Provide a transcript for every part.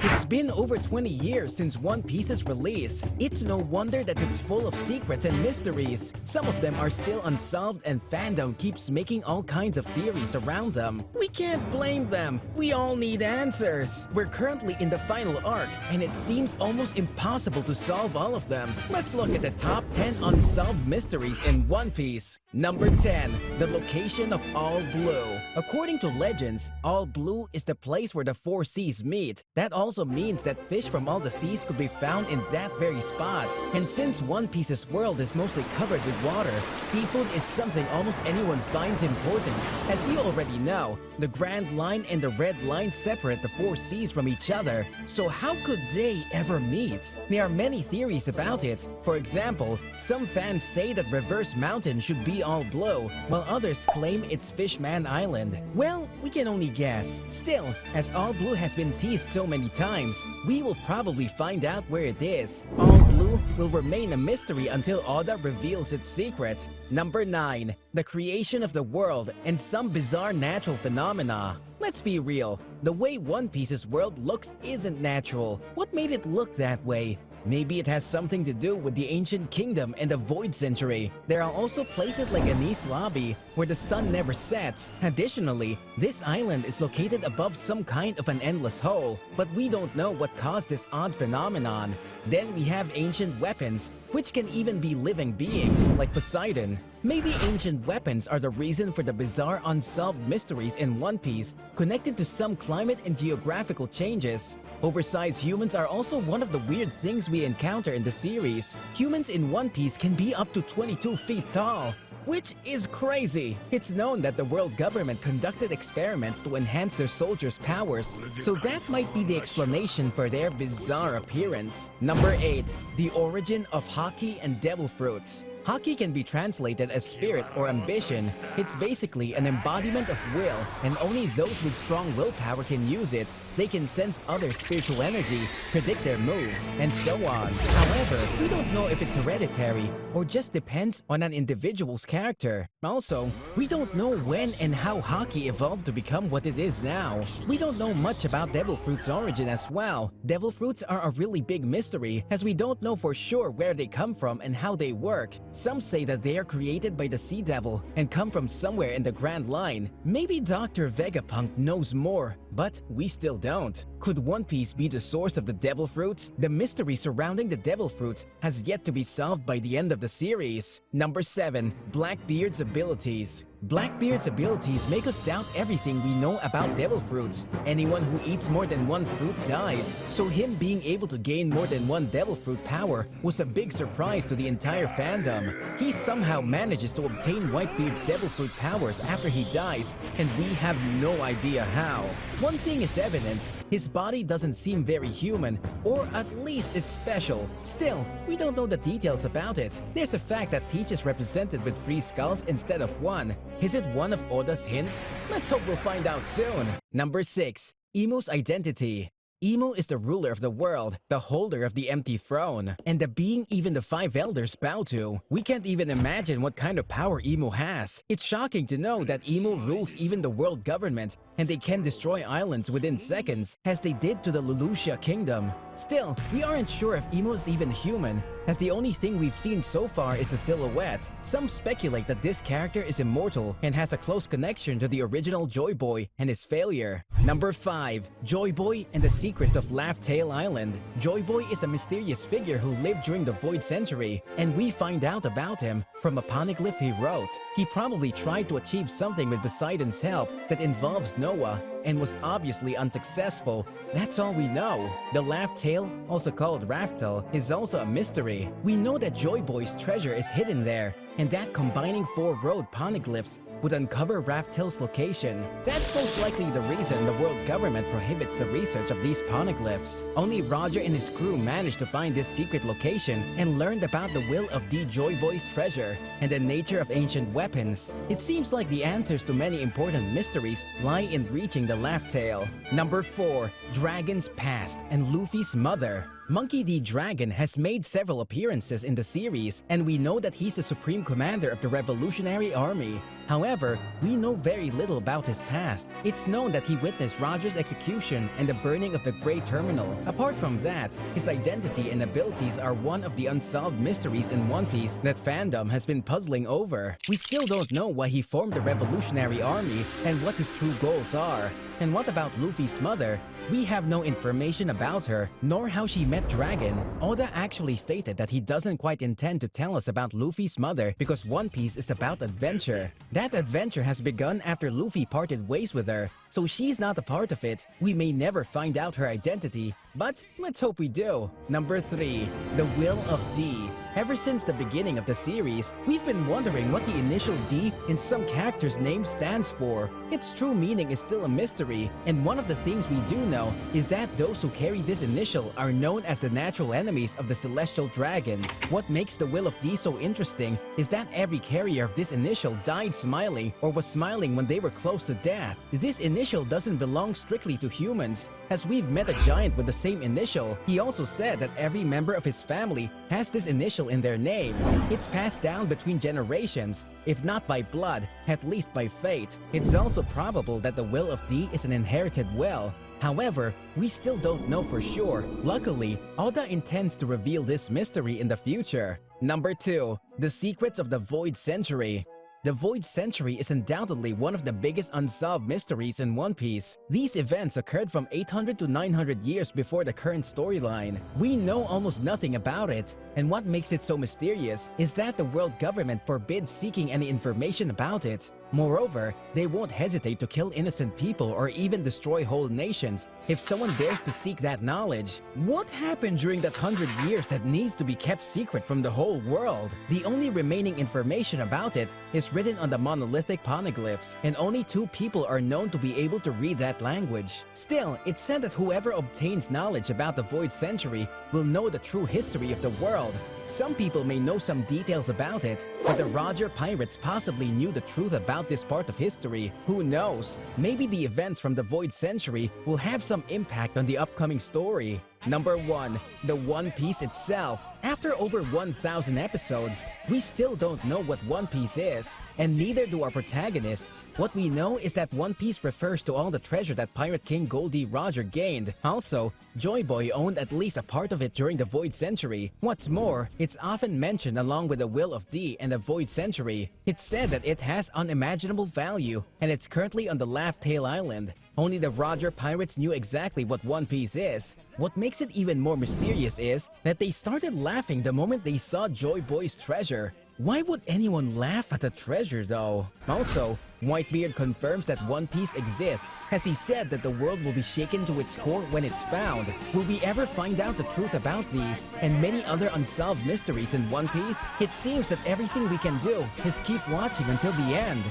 It's been over 20 years since One Piece's release. It's no wonder that it's full of secrets and mysteries. Some of them are still unsolved and fandom keeps making all kinds of theories around them. We can't blame them. We all need answers. We're currently in the final arc, and it seems almost impossible to solve all of them. Let's look at the top 10 unsolved mysteries in One Piece. Number 10. The location of All Blue. According to legends, All Blue is the place where the four seas meet. That also means that fish from all the seas could be found in that very spot. And since One Piece's world is mostly covered with water, seafood is something almost anyone finds important. As you already know, the Grand Line and the Red Line separate the four seas from each other. So how could they ever meet? There are many theories about it. For example, some fans say that Reverse Mountain should be all blue, while others claim it's Fishman Island. Well, we can only guess. Still, as All Blue has been teased so many times, we will probably find out where it is. All Blue will remain a mystery until Oda reveals its secret. Number 9. The creation of the world and some bizarre natural phenomena. Let's be real, the way One Piece's world looks isn't natural. What made it look that way? Maybe it has something to do with the ancient kingdom and the Void Century. There are also places like Anis Lobby, where the sun never sets. Additionally, this island is located above some kind of an endless hole, but we don't know what caused this odd phenomenon. Then we have ancient weapons, which can even be living beings, like Poseidon. Maybe ancient weapons are the reason for the bizarre unsolved mysteries in One Piece, connected to some climate and geographical changes. Oversized humans are also one of the weird things we encounter in the series. Humans in One Piece can be up to 22 feet tall, which is crazy. It's known that the world government conducted experiments to enhance their soldiers' powers, so that might be the explanation for their bizarre appearance. Number 8. The origin of Haki and Devil Fruits. Haki can be translated as spirit or ambition. It's basically an embodiment of will, and only those with strong willpower can use it. They can sense other spiritual energy, predict their moves, and so on. However, we don't know if it's hereditary or just depends on an individual's character. Also, we don't know when and how Haki evolved to become what it is now. We don't know much about Devil Fruit's origin as well. Devil Fruits are a really big mystery, as we don't know for sure where they come from and how they work. Some say that they are created by the Sea Devil and come from somewhere in the Grand Line. Maybe Dr. Vegapunk knows more, but we still don't. Could One Piece be the source of the Devil Fruits? The mystery surrounding the Devil Fruits has yet to be solved by the end of the series. Number 7. Blackbeard's abilities. Blackbeard's abilities make us doubt everything we know about Devil Fruits. Anyone who eats more than one fruit dies, so him being able to gain more than one Devil Fruit power was a big surprise to the entire fandom. He somehow manages to obtain Whitebeard's Devil Fruit powers after he dies, and we have no idea how. One thing is evident, his body doesn't seem very human, or at least it's special. Still, we don't know the details about it. There's a fact that Teach is represented with 3 skulls instead of 1. Is it one of Oda's hints? Let's hope we'll find out soon. Number 6. Emu's identity. Emu is the ruler of the world, the holder of the empty throne, and the being even the 5 elders bow to. We can't even imagine what kind of power Emu has. It's shocking to know that Emu rules even the world government, and they can destroy islands within seconds, as they did to the Lelouchia kingdom. Still, we aren't sure if Emu is even human, as the only thing we've seen so far is a silhouette. Some speculate that this character is immortal and has a close connection to the original Joyboy and his failure. Number 5. Joyboy and the Secrets of Laugh Tale Island. Joyboy is a mysterious figure who lived during the Void Century, and we find out about him from a poneglyph he wrote. He probably tried to achieve something with Poseidon's help that involves Noah, and was obviously unsuccessful. That's all we know. The Laugh Tale, also called Raftel, is also a mystery. We know that Joyboy's treasure is hidden there, and that combining 4 road poneglyphs would uncover Raftel's location. That's most likely the reason the world government prohibits the research of these poneglyphs. Only Roger and his crew managed to find this secret location and learned about the will of D. Joyboy's treasure and the nature of ancient weapons. It seems like the answers to many important mysteries lie in reaching the Laugh Tale. Number 4. Dragon's Past and Luffy's Mother. Monkey D. Dragon has made several appearances in the series, and we know that he's the supreme commander of the Revolutionary Army. However, we know very little about his past. It's known that he witnessed Roger's execution and the burning of the Grey Terminal. Apart from that, his identity and abilities are one of the unsolved mysteries in One Piece that fandom has been puzzling over. We still don't know why he formed the Revolutionary Army and what his true goals are. And what about Luffy's mother? We have no information about her, nor how she met Dragon. Oda actually stated that he doesn't quite intend to tell us about Luffy's mother because One Piece is about adventure. That adventure has begun after Luffy parted ways with her, so she's not a part of it. We may never find out her identity, but let's hope we do. Number 3. The Will of D. Ever since the beginning of the series, we've been wondering what the initial D in some characters' name stands for. Its true meaning is still a mystery, and one of the things we do know is that those who carry this initial are known as the natural enemies of the celestial dragons. What makes the Will of D so interesting is that every carrier of this initial died smiling or was smiling when they were close to death. This initial doesn't belong strictly to humans, as we've met a giant with the same initial. He also said that every member of his family has this initial in their name. It's passed down between generations, if not by blood, at least by fate. It's also probable that the Will of D is an inherited will. However, we still don't know for sure. Luckily, Oda intends to reveal this mystery in the future. Number 2. The Secrets of the Void Century. The Void Century is undoubtedly one of the biggest unsolved mysteries in One Piece. These events occurred from 800 to 900 years before the current storyline. We know almost nothing about it, and what makes it so mysterious is that the world government forbids seeking any information about it. Moreover, they won't hesitate to kill innocent people or even destroy whole nations if someone dares to seek that knowledge. What happened during that 100 years that needs to be kept secret from the whole world? The only remaining information about it is written on the monolithic poneglyphs, and only 2 people are known to be able to read that language. Still, it's said that whoever obtains knowledge about the Void Century will know the true history of the world. Some people may know some details about it, but the Roger Pirates possibly knew the truth about this part of history. Who knows? Maybe the events from the Void Century will have some impact on the upcoming story. Number 1. The One Piece itself. After over 1,000 episodes, we still don't know what One Piece is, and neither do our protagonists. What we know is that One Piece refers to all the treasure that Pirate King Goldie Roger gained. Also, Joyboy owned at least a part of it during the Void Century. What's more, it's often mentioned along with the Will of D and the Void Century. It's said that it has unimaginable value, and it's currently on the Laugh Tale Island. Only the Roger Pirates knew exactly what One Piece is. What makes it even more mysterious is that they started laughing the moment they saw Joyboy's treasure. Why would anyone laugh at a treasure though? Also, Whitebeard confirms that One Piece exists, as he said that the world will be shaken to its core when it's found. Will we ever find out the truth about these and many other unsolved mysteries in One Piece? It seems that everything we can do is keep watching until the end.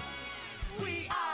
We are